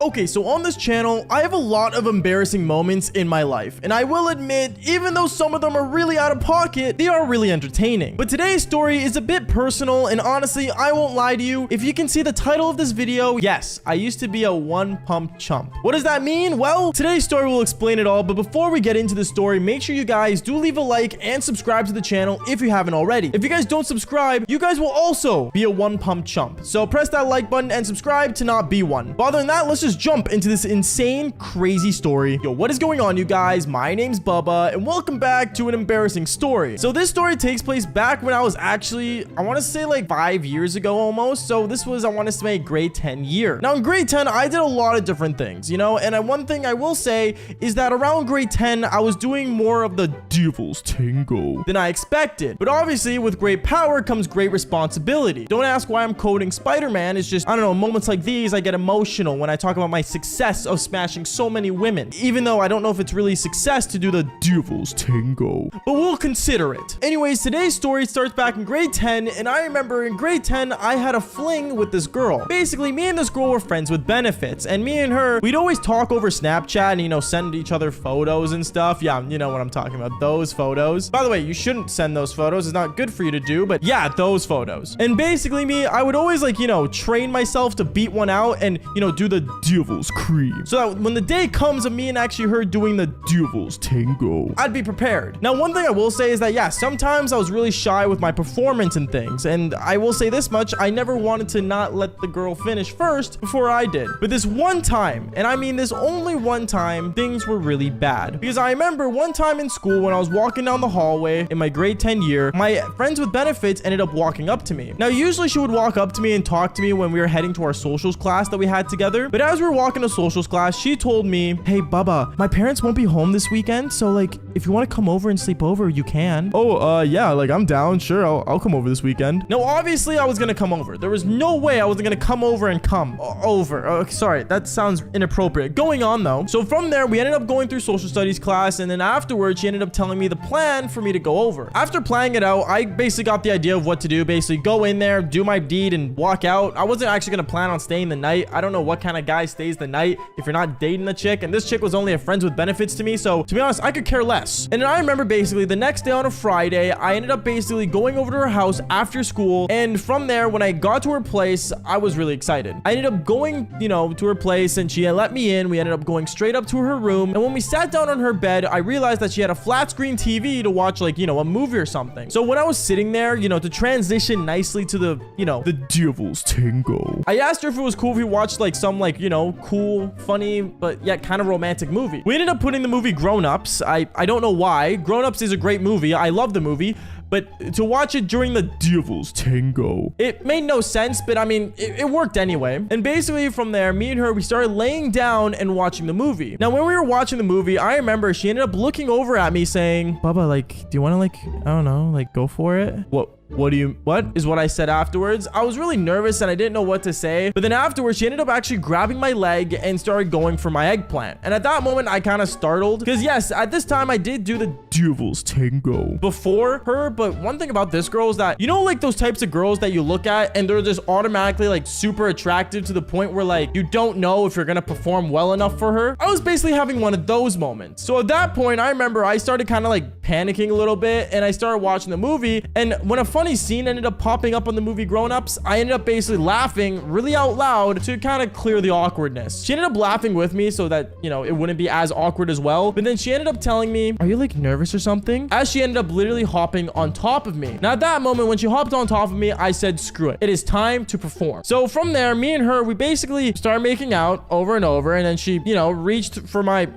Okay, so on this channel, I have a lot of embarrassing moments in my life, and I will admit, even though some of them are really out of pocket, they are really entertaining. But today's story is a bit personal, and honestly, I won't lie to you. If you can see the title of this video, yes, I used to be a one-pump chump. What does that mean? Well, today's story will explain it all, but before we get into the story, make sure you guys do leave a like and subscribe to the channel if you haven't already. If you guys don't subscribe, you guys will also be a one-pump chump. So press that like button and subscribe to not be one. But other than that, let's just jump into this insane, crazy story. Yo, what is going on, you guys? My name's Bubba, and welcome back to an embarrassing story. So this story takes place back when I was actually, I want to say like 5 years ago almost. So this was, I want to say, grade 10 year. Now in grade 10, I did a lot of different things, you know, and one thing I will say is that around grade 10, I was doing more of the devil's tango than I expected. But obviously, with great power comes great responsibility. Don't ask why I'm quoting Spider-Man. It's just, I don't know, moments like these, I get emotional when I talk about my success of smashing so many women, even though I don't know if it's really success to do the devil's tango, but we'll consider it. Anyways, today's story starts back in grade 10, and I remember in grade 10, I had a fling with this girl. Basically, me and this girl were friends with benefits, and me and her, we'd always talk over Snapchat and, you know, send each other photos and stuff. Yeah, you know what I'm talking about, those photos. By the way, you shouldn't send those photos. It's not good for you to do, but yeah, those photos. And basically me, I would always like, you know, train myself to beat one out and, you know, do the devil's cream, so that when the day comes of me and actually her doing the devil's tango, I'd be prepared. Now, one thing I will say is that, yeah, sometimes I was really shy with my performance and things, and I will say this much, I never wanted to not let the girl finish first before I did. But this one time, and I mean this only one time, things were really bad. Because I remember one time in school when I was walking down the hallway in my grade 10 year, my friends with benefits ended up walking up to me. Now, usually she would walk up to me and talk to me when we were heading to our socials class that we had together. But as we were walking to socials class, she told me, "Hey, Bubba, my parents won't be home this weekend, so like, if you want to come over and sleep over, you can." Oh, yeah, like I'm down. Sure, I'll come over this weekend. Now, obviously, I was gonna come over. There was no way I wasn't gonna come over and come over. Oh, sorry, that sounds inappropriate. Going on though. So from there, we ended up going through social studies class, and then afterwards, she ended up telling me the plan for me to go over. After planning it out, I basically got the idea of what to do. Basically, go in there, do my deed, and walk out. I wasn't actually gonna plan on staying the night. I don't know what kind of guy stays the night if you're not dating the chick, and this chick was only a friends with benefits to me, so to be honest, I could care less. And then I remember basically the next day on a Friday, I ended up basically going over to her house after school, and from there, when I got to her place, I was really excited. I ended up going, you know, to her place, and she let me in. We ended up going straight up to her room, and when we sat down on her bed, I realized that she had a flat screen TV to watch, like, you know, a movie or something. So when I was sitting there, you know, to transition nicely to the, you know, the devil's tango, I asked her if it was cool if we watched like some, like, you know, cool, funny, but yet kind of romantic movie. We ended up putting the movie Grown Ups. I don't know why. Grown Ups is a great movie. I love the movie. But to watch it during the devil's tango, it made no sense, but I mean, it worked anyway. And basically from there, me and her, we started laying down and watching the movie. Now, when we were watching the movie, I remember she ended up looking over at me saying, "Bubba, like, do you want to, like, I don't know, like, go for it?" What is what I said afterwards. I was really nervous and I didn't know what to say. But then afterwards, she ended up actually grabbing my leg and started going for my eggplant. And at that moment, I kind of startled. Because yes, at this time, I did do the devil's tango before her. But one thing about this girl is that, you know, like those types of girls that you look at and they're just automatically like super attractive to the point where like you don't know if you're going to perform well enough for her. I was basically having one of those moments. So at that point, I remember I started kind of like panicking a little bit and I started watching the movie. And when a funny scene ended up popping up on the movie Grown Ups, I ended up basically laughing really out loud to kind of clear the awkwardness. She ended up laughing with me so that, you know, it wouldn't be as awkward as well. But then she ended up telling me, "Are you like nervous or something?" As she ended up literally hopping on top of me. Now at that moment, when she hopped on top of me, I said, "Screw it. It is time to perform." So from there, me and her, we basically started making out over and over. And then she, you know, reached for my...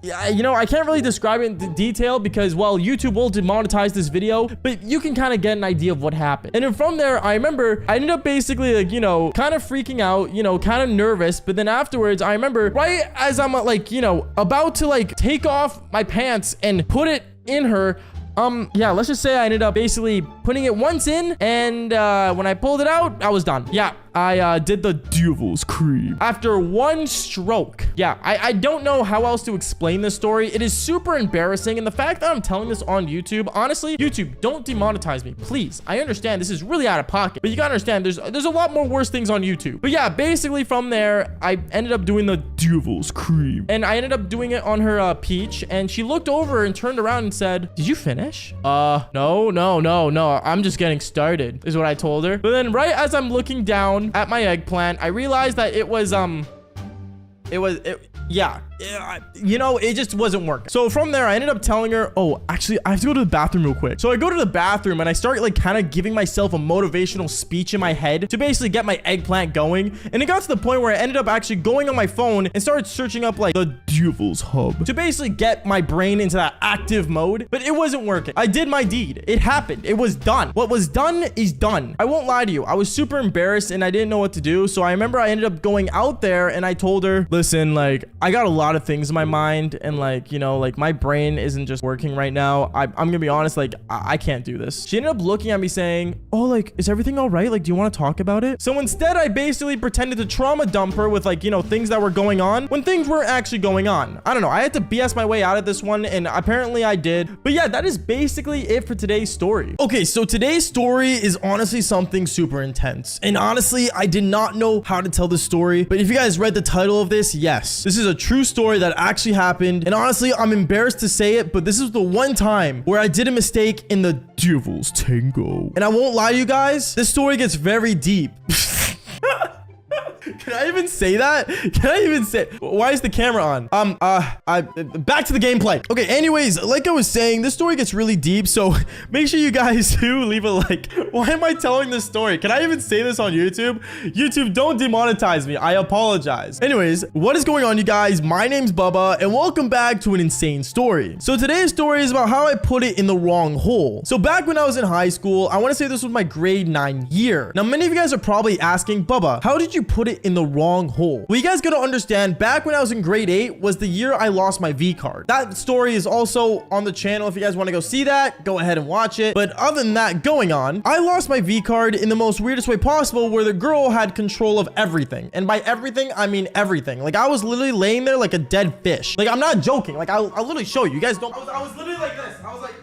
Yeah, you know, I can't really describe it in detail because, well, YouTube will demonetize this video, but you can kind of get an idea of what happened. And then from there, I remember I ended up basically, like, you know, kind of freaking out, you know, kind of nervous. But then afterwards, I remember right as I'm like, you know, about to like take off my pants and put it in her, yeah, let's just say I ended up basically putting it once in, and when I pulled it out, I was done. Yeah, I did the devil's cream after one stroke. Yeah, I don't know how else to explain this story. It is super embarrassing, and the fact that I'm telling this on YouTube, honestly, YouTube, don't demonetize me, please. I understand this is really out of pocket, but you gotta understand there's a lot more worse things on YouTube. But yeah, basically from there, I ended up doing the devil's cream, and I ended up doing it on her peach, and she looked over and turned around and said, "Did you finish?" No, I'm just getting started, is what I told her. But then right as I'm looking down at my eggplant, I realized that you know, it just wasn't working. So from there, I ended up telling her, oh, actually, I have to go to the bathroom real quick. So I go to the bathroom and I start like kind of giving myself a motivational speech in my head to basically get my eggplant going. And it got to the point where I ended up actually going on my phone and started searching up like the devil's hub to basically get my brain into that active mode. But it wasn't working. I did my deed. It happened. It was done. What was done is done. I won't lie to you. I was super embarrassed and I didn't know what to do. So I remember I ended up going out there and I told her, listen, like, I got a lot of things in my mind, and like, you know, like my brain isn't just working right now. I'm gonna be honest, like I can't do this. She ended up looking at me saying, oh, like, is everything all right? Like, do you want to talk about it? So instead, I basically pretended to trauma dump her with like, you know, things that were going on when things weren't actually going on. I don't know. I had to BS my way out of this one, and apparently I did. But yeah, that is basically it for today's story. Okay, so today's story is honestly something super intense, and honestly, I did not know how to tell this story. But if you guys read the title of this, yes, this is a true story that actually happened, and honestly, I'm embarrassed to say it, but this is the one time where I did a mistake in the devil's tango. And I won't lie to you guys, this story gets very deep. Can I even say that? Can I even say? Why is the camera on? Back to the gameplay. Okay, anyways, like I was saying, this story gets really deep, so make sure you guys do leave a like. Why am I telling this story? Can I even say this on YouTube? YouTube, don't demonetize me. I apologize. Anyways, what is going on, you guys? My name's Bubba, and welcome back to an insane story. So today's story is about how I put it in the wrong hole. So back when I was in high school, I want to say this was my grade 9 year. Now, many of you guys are probably asking, Bubba, how did you put it in the wrong hole? Well, you guys gotta understand, back when I was in grade 8 was the year I lost my V card. That story is also on the channel. If you guys want to go see that, go ahead and watch it. But other than that going on, I lost my V card in the most weirdest way possible, where the girl had control of everything. And by everything, I mean everything. Like, I was literally laying there like a dead fish. Like, I'm not joking. Like, I'll literally show you. You guys don't. I was literally like this. I was like.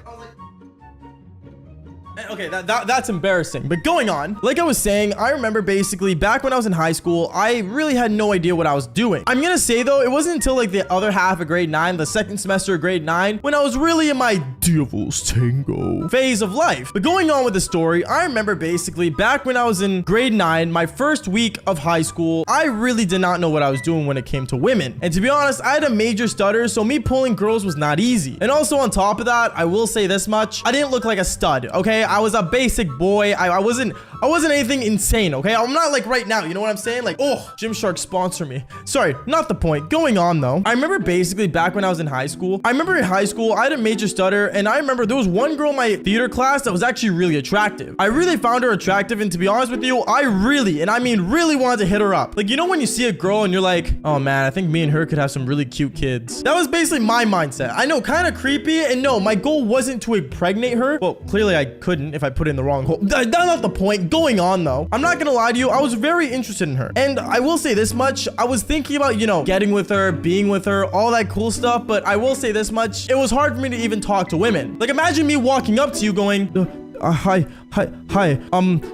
Okay, that's embarrassing. But going on, like I was saying, I remember basically back when I was in high school, I really had no idea what I was doing. I'm gonna say though, it wasn't until like the other half of grade 9, the second semester of grade 9, when I was really in my devil's tango phase of life. But going on with the story, I remember basically back when I was in grade 9, my first week of high school, I really did not know what I was doing when it came to women. And to be honest, I had a major stutter, so me pulling girls was not easy. And also on top of that, I will say this much, I didn't look like a stud, okay? I was a basic boy. I wasn't anything insane, okay? I'm not like right now, you know what I'm saying? Like, oh, Gymshark sponsor me. Sorry, not the point. Going on though, I remember basically back when I was in high school, I had a major stutter, and I remember there was one girl in my theater class that was actually really attractive. I really found her attractive, and to be honest with you, I really, and I mean really, wanted to hit her up. Like, you know when you see a girl and you're like, oh man, I think me and her could have some really cute kids. That was basically my mindset. I know, kind of creepy, and no, my goal wasn't to impregnate her. Well, clearly I couldn't if I put it in the wrong hole. That's not the point. Going on though, I'm not gonna lie to you, I was very interested in her, and I will say this much, I was thinking about, you know, getting with her, being with her, all that cool stuff. But I will say this much, it was hard for me to even talk to women. Like, imagine me walking up to you going, hi.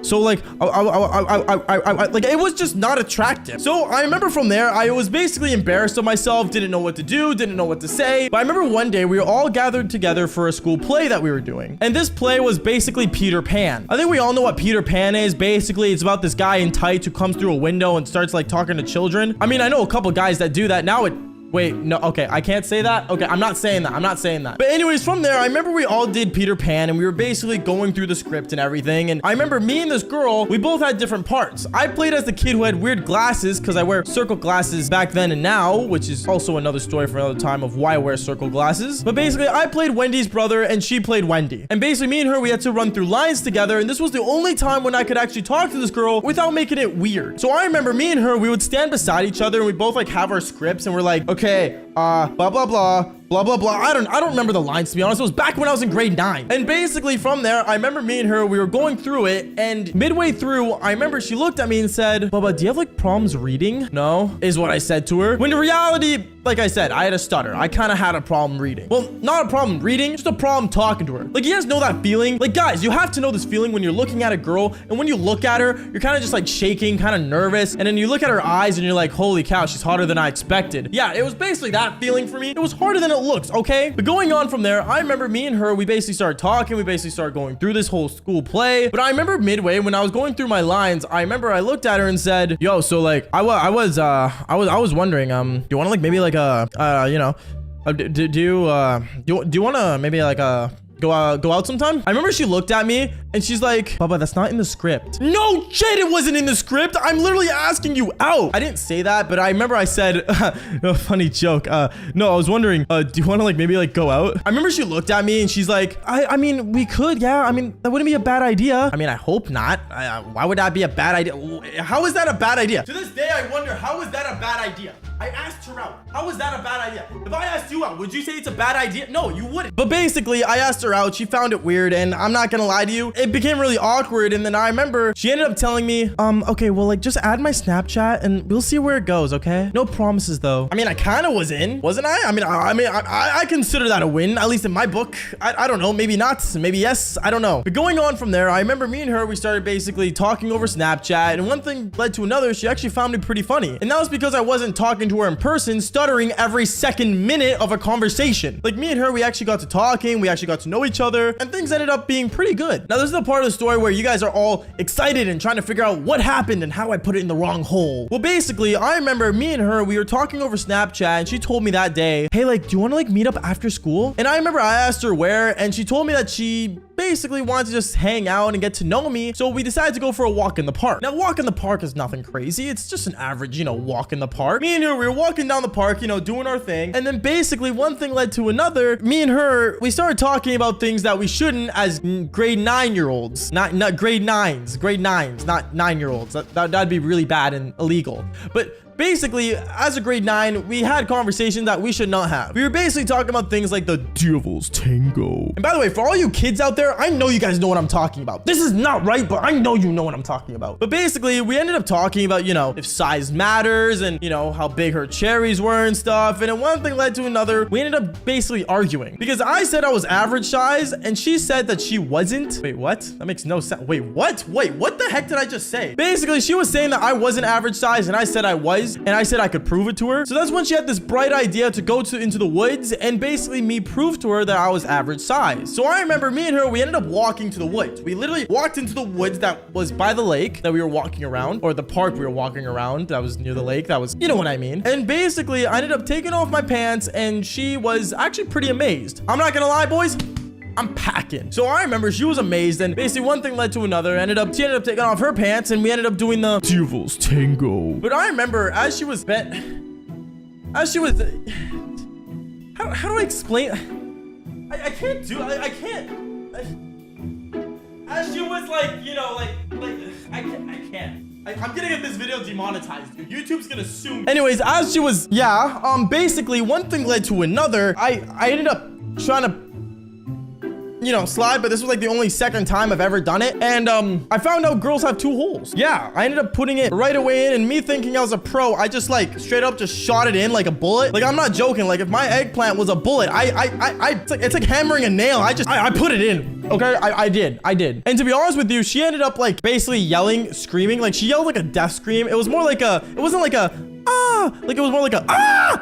So like, like, it was just not attractive. So I remember from there, I was basically embarrassed of myself, didn't know what to do, didn't know what to say. But I remember one day we were all gathered together for a school play that we were doing. And this play was basically Peter Pan. I think we all know what Peter Pan is. Basically, it's about this guy in tights who comes through a window and starts like talking to children. I mean, I know a couple guys that do that. Now wait, no, okay, I can't say that. Okay, I'm not saying that. But anyways, from there, I remember we all did Peter Pan, and we were basically going through the script and everything. And I remember me and this girl, we both had different parts. I played as the kid who had weird glasses, because I wear circle glasses back then and now, which is also another story for another time of why I wear circle glasses. But basically, I played Wendy's brother, and she played Wendy. And basically, me and her, we had to run through lines together, and this was the only time when I could actually talk to this girl without making it weird. So I remember me and her, we would stand beside each other, and we both like have our scripts, and we're like, okay, blah, blah, blah, blah, blah, blah. I don't remember the lines, to be honest. It was back when I was in grade 9. And basically from there, I remember me and her, we were going through it. And midway through, I remember she looked at me and said, Bubba, do you have like problems reading? No, is what I said to her. When in reality, like I said, I had a stutter. I kind of had a problem reading. Well, not a problem reading, just a problem talking to her. Like, you guys know that feeling? Like, guys, you have to know this feeling when you're looking at a girl, and when you look at her, you're kind of just like shaking, kind of nervous, and then you look at her eyes and you're like, holy cow, she's hotter than I expected. Yeah, it was basically that feeling for me. It was harder than it looks, okay? But going on from there, I remember me and her, we basically started talking. We basically started going through this whole school play. But I remember midway when I was going through my lines, I remember I looked at her and said, yo, so like, I was wondering, do you want to like maybe like you know, do you want to maybe like go out sometime? I remember she looked at me and she's like, Bubba, that's not in the script. No shit, it wasn't in the script. I'm literally asking you out. I didn't say that, but I remember I said, no, funny joke. No, I was wondering, do you want to like maybe like go out? I remember she looked at me and she's like, I mean, we could, yeah. I mean, that wouldn't be a bad idea. I mean, I hope not. Why would that be a bad idea? How is that a bad idea? To this day, I wonder, how is that a bad idea? I asked her out. How is that a bad idea? If I asked you out, would you say it's a bad idea? No, you wouldn't. But basically, I asked her out. She found it weird, and I'm not gonna lie to you, it became really awkward. And then I remember she ended up telling me, okay, well, like, just add my Snapchat and we'll see where it goes, okay? No promises though. I mean, I kind of was in, wasn't I? I consider that a win, at least in my book. I don't know, maybe not, maybe yes, I don't know. But going on from there, I remember me and her, we started basically talking over Snapchat, and one thing led to another. She actually found me pretty funny, and that was because I wasn't talking to her in person, stuttering every second minute of a conversation. Like, me and her, we actually got to talking, we actually got to know each other, and things ended up being pretty good. Now, this is the part of the story where you guys are all excited and trying to figure out what happened and how I put it in the wrong hole. Well, basically, I remember me and her, we were talking over Snapchat, and she told me that day, hey, like, do you want to like meet up after school? And I remember I asked her where, and she told me that she basically wanted to just hang out and get to know me. So we decided to go for a walk in the park. Now, walk in the park is nothing crazy. It's just an average, you know, walk in the park. Me and her, we were walking down the park, you know, doing our thing. And then basically one thing led to another. Me and her, we started talking about things that we shouldn't as grade 9-year-olds. Not grade 9s, not 9-year-olds. That'd be really bad and illegal. But basically, as a grade 9, we had conversations that we should not have. We were basically talking about things like the Devil's Tango. And by the way, for all you kids out there, I know you guys know what I'm talking about. This is not right, but I know you know what I'm talking about. But basically, we ended up talking about, you know, if size matters and, you know, how big her cherries were and stuff. And then one thing led to another. We ended up basically arguing because I said I was average size and she said that she wasn't. Wait, what? That makes no sense. Wait, what? Wait, what the heck did I just say? Basically, she was saying that I wasn't average size and I said I was. And I said I could prove it to her. So that's when she had this bright idea to go into the woods and basically me prove to her that I was average size. So I remember me and her, we ended up walking to the woods. We literally walked into the woods that was by the lake that we were walking around, or the park we were walking around that was near the lake. That was, you know what I mean. And basically I ended up taking off my pants and she was actually pretty amazed. I'm not gonna lie, boys, I'm packing. So I remember she was amazed, and basically one thing led to another. She ended up taking off her pants and we ended up doing the Devil's Tango. But I remember as she was how do I explain? I can't do it. I can't. As she was like, you know, like I can't. I'm gonna get this video demonetized, dude. YouTube's gonna sue me. Anyways, as she was, basically one thing led to another. I ended up trying to, you know, slide, but this was like the only second time I've ever done it. And I found out girls have 2 holes. Yeah, I ended up putting it right away in, and me thinking I was a pro, I just like straight up just shot it in like a bullet. Like, I'm not joking. Like, if my eggplant was a bullet, it's like hammering a nail. I put it in. Okay, I did. And to be honest with you, she ended up like basically yelling, screaming. Like, she yelled like a death scream. It was more like it wasn't like a like, it was more like a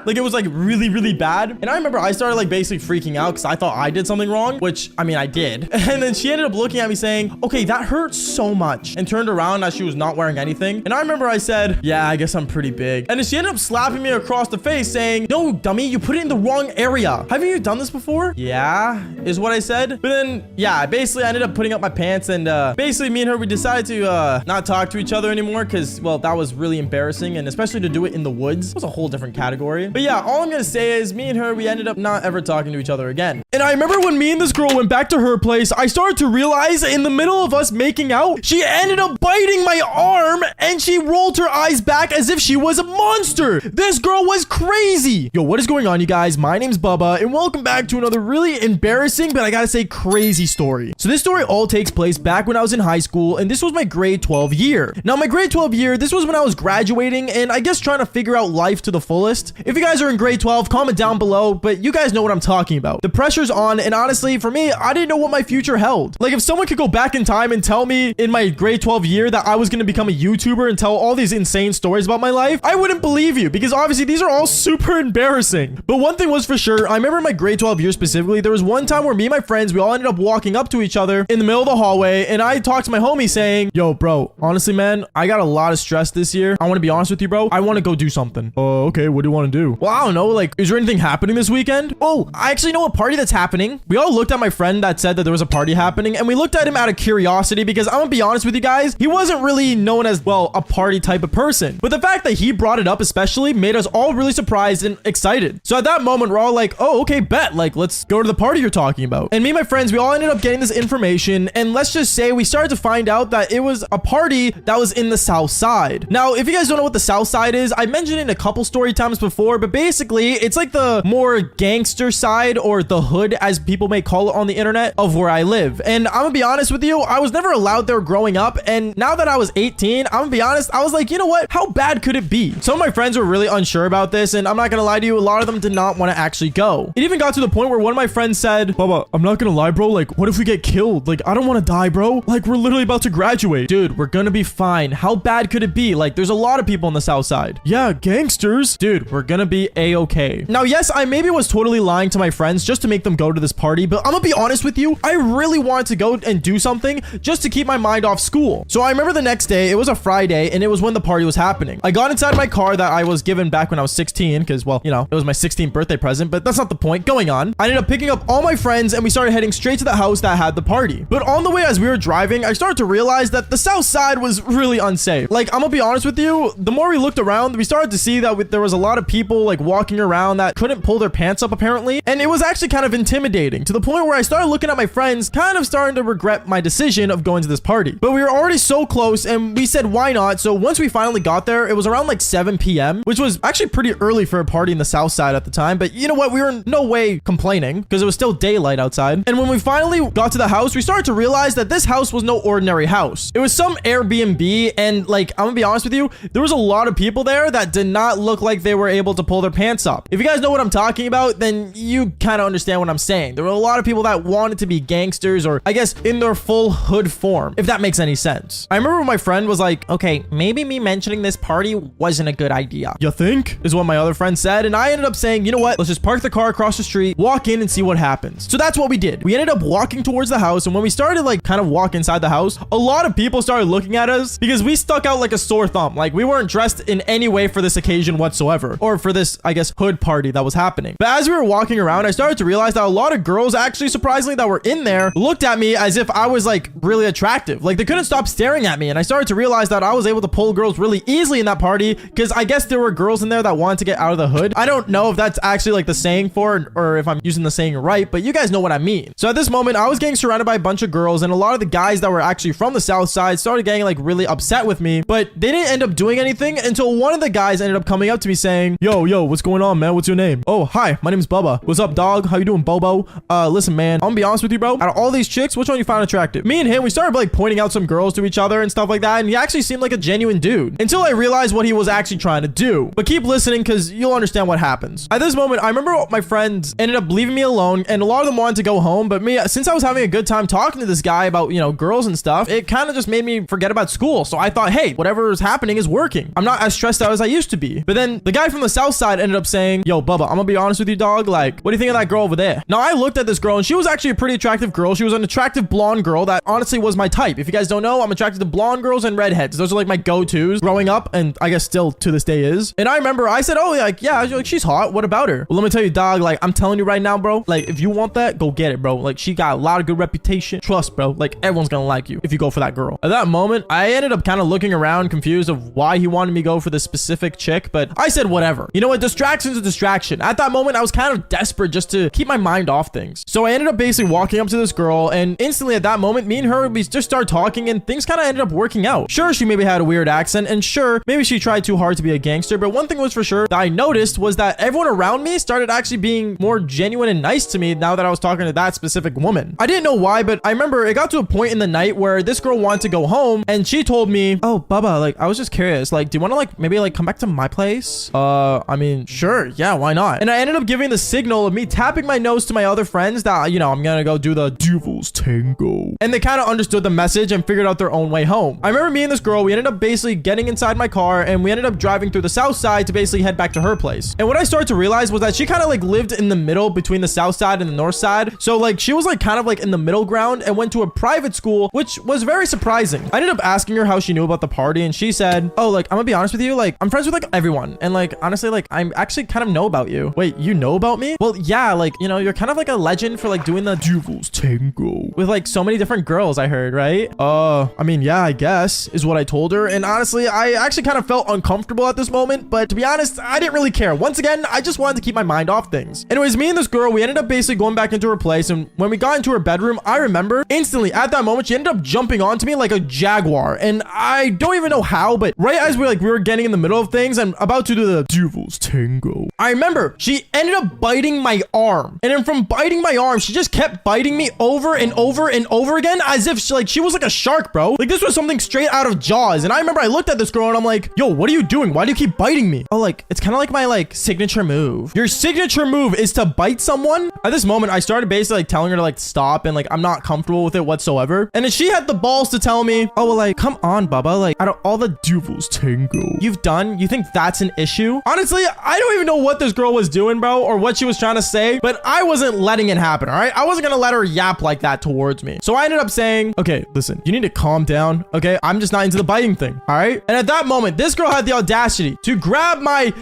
like, it was like really, really bad. And I remember I started like basically freaking out because I thought I did something wrong, which I mean I did. And then she ended up looking at me saying, okay, that hurts so much, and turned around as she was not wearing anything. And I remember I said, yeah, I guess I'm pretty big. And then she ended up slapping me across the face saying, no, dummy, you put it in the wrong area. Haven't you done this before? Yeah, is what I said. But then, yeah, basically I ended up putting up my pants, and basically me and her, we decided to not talk to each other anymore because, well, that was really embarrassing, and especially to do it in the woods was a whole different category. But yeah, all I'm gonna say is me and her, we ended up not ever talking to each other again. And I remember when me and this girl went back to her place, I started to realize in the middle of us making out, she ended up biting my arm and she rolled her eyes back as if she was a monster. This girl was crazy. Yo, what is going on, you guys? My name's Bubba and welcome back to another really embarrassing, but I gotta say crazy story. So this story all takes place back when I was in high school, and this was my grade 12 year. Now my grade 12 year, this was when I was graduating and I guess trying to figure out life to the fullest. If you guys are in grade 12, comment down below, but you guys know what I'm talking about. The pressure's on, and honestly, for me, I didn't know what my future held. Like, if someone could go back in time and tell me in my grade 12 year that I was gonna become a YouTuber and tell all these insane stories about my life, I wouldn't believe you, because obviously these are all super embarrassing. But one thing was for sure, I remember in my grade 12 year specifically, there was one time where me and my friends, we all ended up walking up to each other in the middle of the hallway, and I talked to my homie saying, yo, bro, honestly, man, I got a lot of stress this year. I want to be honest with you, bro. I want to go do something. Oh, okay. What do you want to do? Well, I don't know. Like, is there anything happening this weekend? Oh, I actually know a party that's happening. We all looked at my friend that said that there was a party happening, and we looked at him out of curiosity because I'm gonna be honest with you guys, he wasn't really known as, well, a party type of person. But the fact that he brought it up especially made us all really surprised and excited. So at that moment, we're all like, oh, okay, bet. Like, let's go to the party you're talking about. And me and my friends, we all ended up getting this information, and let's just say we started to find out that it was a party that was in the South Side. Now, if you guys don't know what the South Side is, I mentioned it in a couple story times before, but basically it's like the more gangster side, or the hood as people may call it on the internet, of where I live. And I'm gonna be honest with you, I was never allowed there growing up, and now that I was 18, I'm gonna be honest, I was like, you know what, how bad could it be? Some of my friends were really unsure about this, and I'm not gonna lie to you, a lot of them did not want to actually go. It even got to the point where one of my friends said, Bubba, I'm not gonna lie, bro, like, what if we get killed? Like, I don't want to die, bro. Like, we're literally about to graduate. Dude, we're gonna be fine. How bad could it be? Like, there's a lot of people on the South Side. Yeah, gangsters. Dude, we're gonna be a-okay. Now, yes, I maybe was totally lying to my friends just to make them go to this party, but I'm gonna be honest with you, I really wanted to go and do something just to keep my mind off school. So I remember the next day, it was a Friday, and it was when the party was happening. I got inside my car that I was given back when I was 16, because, well, you know, it was my 16th birthday present, but that's not the point. Going on, I ended up picking up all my friends, and we started heading straight to the house that had the party. But on the way as we were driving, I started to realize that the South Side was really unsafe. Like, I'm gonna be honest with you, the more we looked around, we started to see that there was a lot of people like walking around that couldn't pull their pants up apparently, and it was actually kind of intimidating, to the point where I started looking at my friends, kind of starting to regret my decision of going to this party. But we were already so close, and we said why not. So once we finally got there, it was around like 7 p.m., which was actually pretty early for a party in the South Side at the time. But you know what, we were in no way complaining because it was still daylight outside. And when we finally got to the house, we started to realize that this house was no ordinary house. It was some Airbnb, and like, I'm gonna be honest with you, there was a lot of people there that did not look like they were able to pull their pants up. If you guys know what I'm talking about, then you kind of understand what I'm saying. There were a lot of people that wanted to be gangsters, or I guess in their full hood form, if that makes any sense. I remember my friend was like, okay, maybe me mentioning this party wasn't a good idea. You think? Is what my other friend said, and I ended up saying, you know what, let's just park the car across the street, walk in and see what happens. So that's what we did. We ended up walking towards the house, and when we started like kind of walk inside the house, a lot of people started looking at us because we stuck out like a sore thumb. Like, we weren't dressed in any way for this occasion whatsoever, or for this, I guess, hood party that was happening. But as we were walking around, I started to realize that a lot of girls actually, surprisingly, that were in there looked at me as if I was like really attractive. Like, they couldn't stop staring at me, and I started to realize that I was able to pull girls really easily in that party, because I guess there were girls in there that wanted to get out of the hood. I don't know if that's actually like the saying for, or if I'm using the saying right, but you guys know what I mean. So at this moment, I was getting surrounded by a bunch of girls, and a lot of the guys that were actually from the South Side started getting like really upset with me, but they didn't end up doing anything until one of the guys ended up coming up to me saying, yo, what's going on, man? What's your name? Oh, hi, my name's Bubba. What's up, dog? How you doing, Bobo? Listen, man, I'm gonna be honest with you, bro. Out of all these chicks, which one you found attractive? Me and him, we started like pointing out some girls to each other and stuff like that, and he actually seemed like a genuine dude until I realized what he was actually trying to do. But keep listening, because you'll understand what happens. At this moment, I remember my friends ended up leaving me alone, and a lot of them wanted to go home, but me, since I was having a good time talking to this guy about, you know, girls and stuff, it kind of just made me forget about school. So I thought, hey, whatever is happening is working. I'm not as stressed out as I used to be. But then the guy from the South Side ended up saying, yo, Bubba, I'm gonna be honest with you, dog. Like, what do you think of that girl over there? Now, I looked at this girl, and she was actually a pretty attractive girl. She was an attractive blonde girl that honestly was my type. If you guys don't know, I'm attracted to blonde girls and redheads. Those are like my go-tos growing up, and I guess still to this day is. And I remember I said, oh, like, yeah, like, she's hot. What about her? Well, let me tell you, dog, like, I'm telling you right now, bro, like, if you want that, go get it, bro. Like, she got a lot of good reputation. Trust, bro. Like, everyone's gonna like you if you go for that girl. At that moment, I ended up kind of looking around confused of why he wanted me to go for this specific chick, but I said whatever. You know what? Distraction's a distraction. At that moment, I was kind of desperate just to keep my mind off things. So I ended up basically walking up to this girl, and instantly at that moment, me and her, we just started talking, and things kind of ended up working out. Sure, she maybe had a weird accent, and sure, maybe she tried too hard to be a gangster, but one thing was for sure that I noticed was that everyone around me started actually being more genuine and nice to me now that I was talking to that specific woman. I didn't know why, but I remember it got to a point in the night where this girl wanted to go home, and she told me, oh, Bubba, like, I was just curious, like, do you want to, like, maybe, like, come back to my place? I mean, sure, yeah, why not? And I ended up giving the signal of me tapping my nose to my other friends that, you know, I'm gonna go do the Devil's Tango. And they kind of understood the message and figured out their own way home. I remember me and this girl, we ended up basically getting inside my car, and we ended up driving through the south side to basically head back to her place. And what I started to realize was that she kind of like lived in the middle between the south side and the north side. So like she was like kind of like in the middle ground and went to a private school, which was very surprising. I ended up asking her how she knew about the party, and she said, oh, like, I'm gonna be honest with you, like, I'm friends with like everyone, and like honestly, like, I actually kind of know about you. Wait, you know about me? Well, yeah, like, you know, you're kind of like a legend for like doing the Devil's Tango with like so many different girls, I heard, right? I mean, yeah, I guess is what I told her. And honestly, I actually kind of felt uncomfortable at this moment, but to be honest, I didn't really care. Once again, I just wanted to keep my mind off things. Anyways, me and this girl, we ended up basically going back into her place, and when we got into her bedroom, I remember instantly at that moment, she ended up jumping onto me like a jaguar, and I don't even know how, but right as we were getting in the middle of things and about to do the Devil's Tango, I remember she ended up biting my arm, and then from biting my arm, she just kept biting me over and over and over again as if she was like a shark, bro. Like this was something straight out of Jaws. And I remember I looked at this girl and I'm like, yo, what are you doing? Why do you keep biting me? Oh, like, it's kind of like my like signature move. Your signature move is to bite someone? At this moment, I started basically like telling her to like stop, and like I'm not comfortable with it whatsoever. And then she had the balls to tell me, oh, well, like, come on, Bubba, like, out of all the Devil's Tango you've done, you think that's an issue? Honestly, I don't even know what this girl was doing, bro, or what she was trying to say, but I wasn't letting it happen, all right? I wasn't gonna let her yap like that towards me. So I ended up saying, okay, listen, you need to calm down, okay? I'm just not into the biting thing, all right? And at that moment, this girl had the audacity to grab my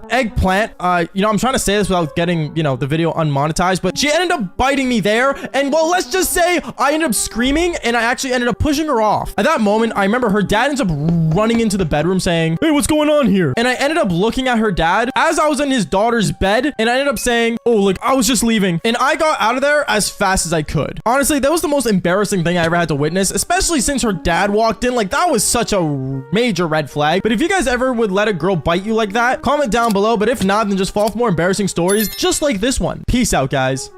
eggplant. You know, I'm trying to say this without getting, you know, the video unmonetized, but she ended up biting me there. And well, let's just say I ended up screaming, and I actually ended up pushing her off. At that moment, I remember her dad ends up running into the bedroom saying, hey, what's going on here? And I ended up looking at her dad as I was in his daughter's bed, and I ended up saying, oh, like, I was just leaving. And I got out of there as fast as I could. Honestly, that was the most embarrassing thing I ever had to witness, especially since her dad walked in. Like, that was such a major red flag. But if you guys ever would let a girl bite you like that, comment down below. But if not, then just follow for more embarrassing stories just like this one. Peace out, guys.